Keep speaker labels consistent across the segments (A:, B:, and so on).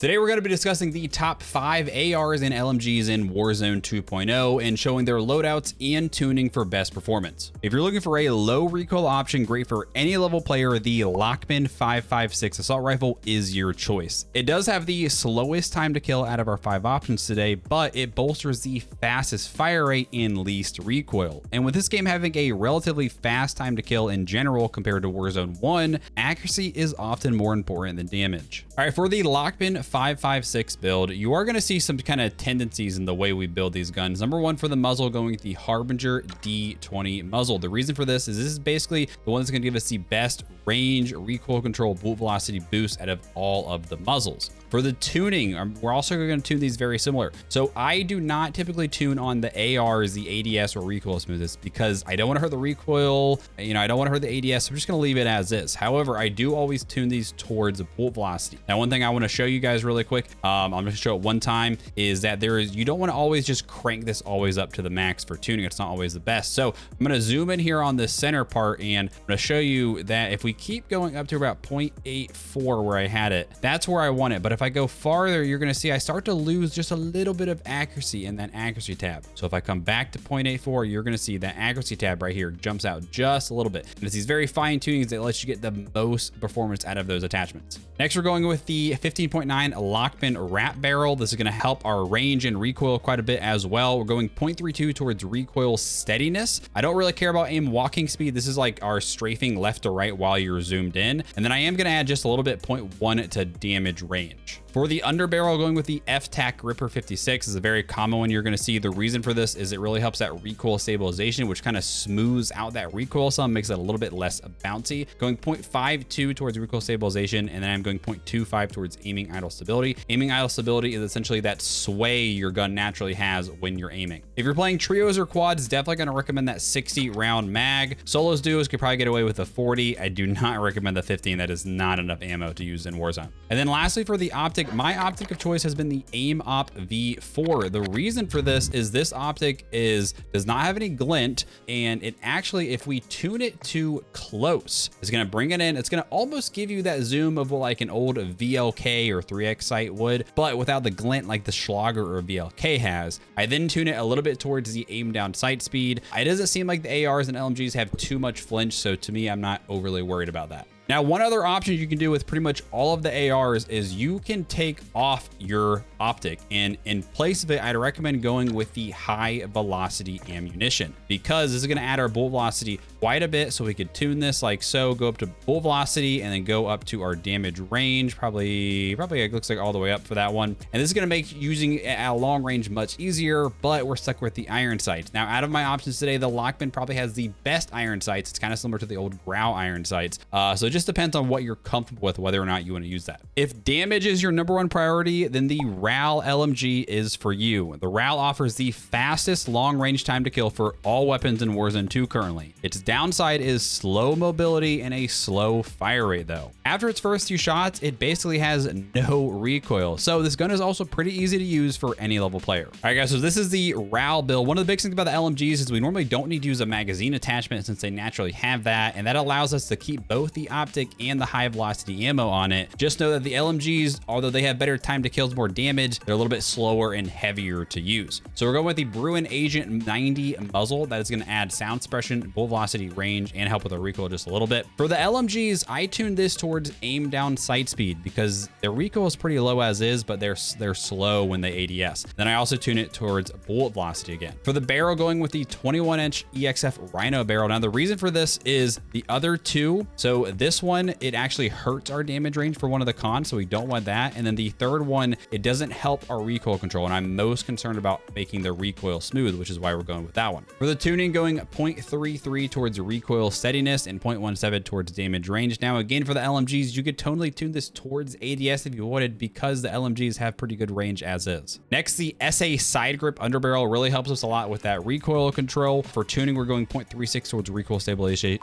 A: Today we're going to be discussing the top 5 ARs and LMGs in Warzone 2.0 and showing their loadouts and tuning for best performance. If you're looking for a low recoil option great for any level player, the Lockman 5.56 assault rifle is your choice. It does have the slowest time to kill out of our 5 options today, but it bolsters the fastest fire rate and least recoil. And with this game having a relatively fast time to kill in general compared to Warzone 1, accuracy is often more important than damage. All right, for the Lockman 5.56 build, you are going to see some kind of tendencies in the way we build these guns. Number one, for the muzzle, going with the Harbinger D20 muzzle. The reason for this is basically the one that's going to give us the best range, recoil control, bullet velocity boost out of all of the muzzles. For the tuning, we're also going to tune these very similar. So I do not typically tune on the ARs, the ADS, or recoil smoothness because I don't want to hurt the recoil. I don't want to hurt the ADS. So I'm just going to leave it as is. However, I do always tune these towards bullet velocity. Now, one thing I want to show you guys really quick, I'm going to show it one time, is that you don't want to always just crank this always up to the max for tuning. It's not always the best. So I'm going to zoom in here on this center part, and I'm going to show you that if we keep going up to about 0.84 where I had it, that's where I want it. But if I go farther, you're going to see I start to lose just a little bit of accuracy in that accuracy tab. So if I come back to 0.84, you're going to see that accuracy tab right here jumps out just a little bit. And it's these very fine tunings that lets you get the most performance out of those attachments. Next, we're going with the 15.9 Lockman wrap barrel. This is going to help our range and recoil quite a bit as well. We're going 0.32 towards recoil steadiness. I don't really care about aim walking speed. This is like our strafing left to right while you're zoomed in. And then I am going to add just a little bit, 0.1 to damage range. For the underbarrel, going with the FTAC Ripper 56 is a very common one you're going to see. The reason for this is it really helps that recoil stabilization, which kind of smooths out that recoil some, makes it a little bit less bouncy. Going 0.52 towards recoil stabilization, and then I'm going 0.25 towards aiming idle stability. Aiming idle stability is essentially that sway your gun naturally has when you're aiming. If you're playing trios or quads, definitely going to recommend that 60 round mag. Solos duos could probably get away with a 40. I do not recommend the 15. That is not enough ammo to use in Warzone. And then lastly, for the optic, my optic of choice has been the Aim Op V4. The reason for this is this optic does not have any glint, and it actually, if we tune it to close, it's going to bring it in. It's going to almost give you that zoom of what like an old VLK or 3X sight would, but without the glint like the Schlager or VLK has. I then tune it a little bit towards the aim down sight speed. It doesn't seem like the ARs and LMGs have too much flinch, so to me, I'm not overly worried about that. Now, one other option you can do with pretty much all of the ARs is you can take off your optic, and in place of it, I'd recommend going with the high velocity ammunition because this is going to add our bullet velocity quite a bit. So we could tune this like so, go up to bullet velocity and then go up to our damage range. Probably it looks like all the way up for that one. And this is going to make using it at long range much easier, but we're stuck with the iron sights. Now, out of my options today, the Lockman probably has the best iron sights. It's kind of similar to the old Grau iron sights. So it just depends on what you're comfortable with, whether or not you want to use that. If damage is your #1 priority, then the RAL LMG is for you. The RAL offers the fastest long range time to kill for all weapons in Warzone 2 currently. Its downside is slow mobility and a slow fire rate though. After its first few shots, it basically has no recoil. So this gun is also pretty easy to use for any level player. All right guys, so this is the RAL build. One of the big things about the LMGs is we normally don't need to use a magazine attachment since they naturally have that, and that allows us to keep both the optic and the high velocity ammo on it. Just know that the LMGs, although they have better time to kills, more damage, they're a little bit slower and heavier to use. So we're going with the Bruin Agent 90 muzzle. That is going to add sound suppression, bullet velocity, range, and help with the recoil just a little bit. For the LMGs, I tuned this towards aim down sight speed because their recoil is pretty low as is, but they're slow when they ADS. Then I also tune it towards bullet velocity again. For the barrel, going with the 21-inch EXF RHINO barrel. Now the reason for this is the other two. So this one, it actually hurts our damage range for one of the cons, so we don't want that. And then the third one, it doesn't help our recoil control, and I'm most concerned about making the recoil smooth, which is why we're going with that one. For the tuning, going 0.33 towards recoil steadiness and 0.17 towards damage range. Now again, for the LMGs, you could totally tune this towards ADS if you wanted because the LMGs have pretty good range as is. Next, the SA side grip underbarrel really helps us a lot with that recoil control. For tuning, we're going 0.36 towards recoil stabilization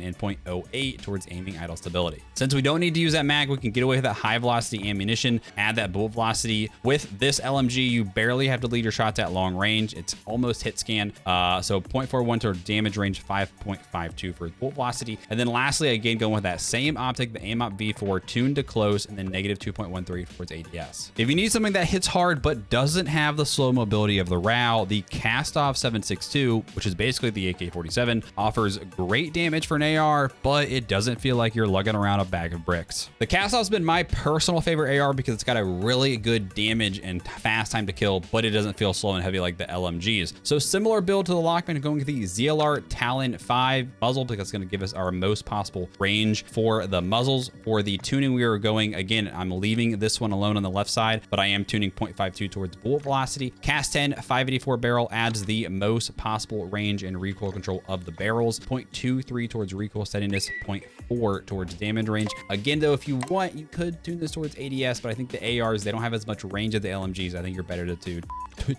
A: and 0.08 towards aiming idle stability. Since we don't need to use that mag, we can get away with that high velocity ammunition, add that bullet velocity. With this LMG, you barely have to lead your shots at long range. It's almost hit scan. So 0.41 towards damage damage range 5.52 for its bullet velocity. And then lastly, again, going with that same optic, the AIM-OP V4 tuned to close, and then negative 2.13 for its ADS. If you need something that hits hard but doesn't have the slow mobility of the RAL, the Cast-Off 762, which is basically the AK-47, offers great damage for an AR, but it doesn't feel like you're lugging around a bag of bricks. The Cast-Off's been my personal favorite AR because it's got a really good damage and fast time to kill, but it doesn't feel slow and heavy like the LMGs. So similar build to the Lockman, going with the ZLR Talon 5 muzzle because it's going to give us our most possible range for the muzzles. For the tuning, we are going, again, I'm leaving this one alone on the left side, but I am tuning 0.52 towards bullet velocity. Cast 10 584 barrel adds the most possible range and recoil control of the barrels. 0.23 towards recoil steadiness, 0.4 towards damage range. Again, though, if you want, you could tune this towards ADS, but I think the ARs, they don't have as much range as the LMGs. I think you're better to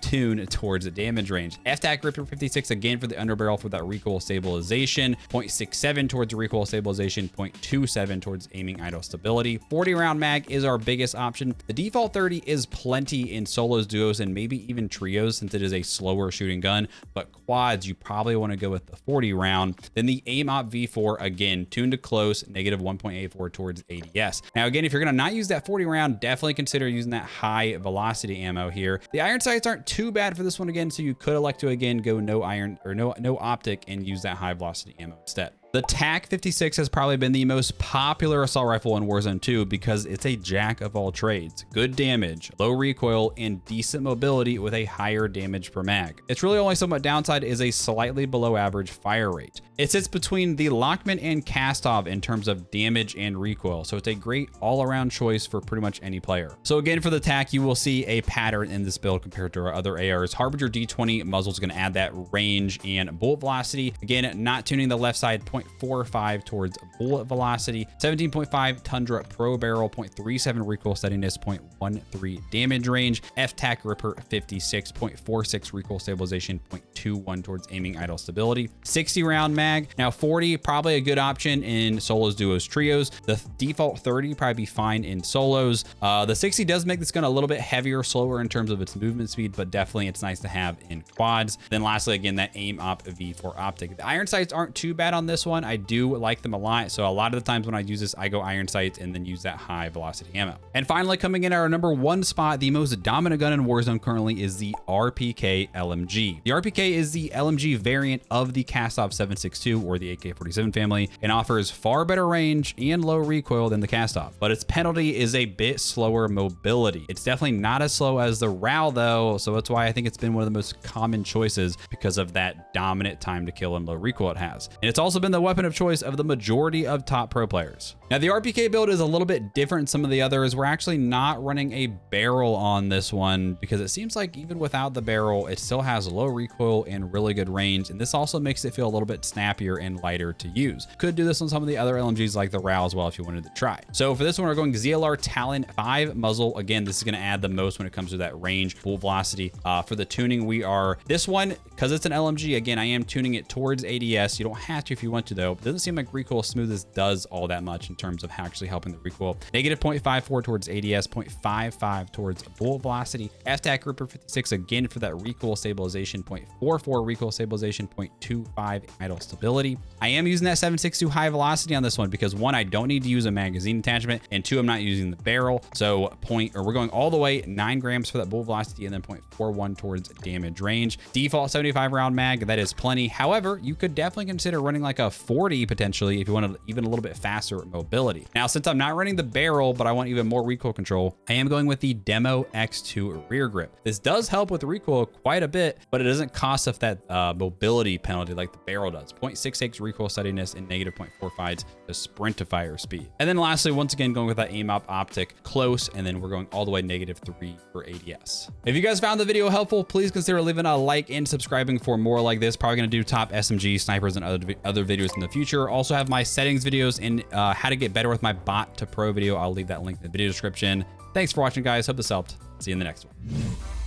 A: tune towards the damage range. FTAC Gripper 56 again for the underbarrel for that recoil stabilization. 0.67 towards recoil stabilization. 0.27 towards aiming idle stability. 40 round mag is our biggest option. The default 30 is plenty in solos, duos, and maybe even trios since it is a slower shooting gun, but quads, you probably want to go with the 40 round. Then the AIM-OP V4, again, tuned to close, negative 1.84 towards ADS. Now, again, if you're going to not use that 40 round, definitely consider using that high velocity ammo here. The iron sights aren't too bad for this one again, so you could elect to, again, go no iron or no optic and use that high velocity ammo instead. The TAC 56 has probably been the most popular assault rifle in Warzone 2 because it's a jack of all trades. Good damage, low recoil, and decent mobility with a higher damage per mag. Its really only somewhat downside is a slightly below average fire rate. It sits between the Lockman and Cast-Off in terms of damage and recoil, so it's a great all-around choice for pretty much any player. So again, for the TAC, you will see a pattern in this build compared to our other ARs. Harbinger D20 muzzle is going to add that range and bullet velocity. Again, not tuning the left side, 0.45 towards bullet velocity, 17.5 Tundra Pro barrel, 0.37 recoil steadiness, 0.13 damage range, FTAC Ripper 56, 0.46 recoil stabilization, 0.21 towards aiming idle stability, 60 round mag. Now 40, probably a good option in solos, duos, trios. The default 30 probably be fine in solos. The 60 does make this gun a little bit heavier, slower in terms of its movement speed, but definitely it's nice to have in quads. Then lastly, again, that AIM-OP V4 optic. The iron sights aren't too bad on this one. I do like them a lot. So a lot of the times when I use this, I go iron sights and then use that high velocity ammo. And finally, coming in at our number one spot, the most dominant gun in Warzone currently is the RPK LMG. The RPK is the LMG variant of the Cast-Off 762 or the AK-47 family and offers far better range and low recoil than the Cast-Off, but its penalty is a bit slower mobility. It's definitely not as slow as the RAL though, so that's why I think it's been one of the most common choices because of that dominant time to kill and low recoil it has. And it's also been the weapon of choice of the majority of top pro players. Now the RPK build is a little bit different than some of the others. We're actually not running a barrel on this one because it seems like even without the barrel, it still has low recoil and really good range. And this also makes it feel a little bit snappier and lighter to use. Could do this on some of the other LMGs like the RAL as well if you wanted to try. So for this one, we're going ZLR Talon 5 muzzle. Again, this is going to add the most when it comes to that range, full velocity. For the tuning, we are this one, because it's an LMG, again, I am tuning it towards ADS. You don't have to if you want to though. It doesn't seem like recoil smoothness does all that much in terms of actually helping the recoil. Negative 0.54 towards ADS, 0.55 towards bullet velocity. FTAC Ripper 56 again for that recoil stabilization, 0.44 recoil stabilization, 0.25 idle stability. I am using that 7.62 high velocity on this one because one, I don't need to use a magazine attachment, and two, I'm not using the barrel. So we're going all the way 9 grams for that bullet velocity and then 0.41 towards damage range. Default 75 round mag, that is plenty. However, you could definitely consider running like a 40 potentially if you want even a little bit faster mobility. Now, since I'm not running the barrel, but I want even more recoil control, I am going with the Demo X2 rear grip. This does help with recoil quite a bit, but it doesn't cost us that mobility penalty like the barrel does. 0.66 recoil steadiness and negative 0.45 the sprint to fire speed. And then lastly, once again, going with that AIM-OP optic close, and then we're going all the way -3 for ADS. If you guys found the video helpful, please consider leaving a like and subscribing for more like this. Probably going to do top SMG, snipers, and other videos in the future. Also have my settings videos and how to get better with my bot to pro video. I'll leave that link in the video description. Thanks for watching, guys. Hope this helped. See you in the next one.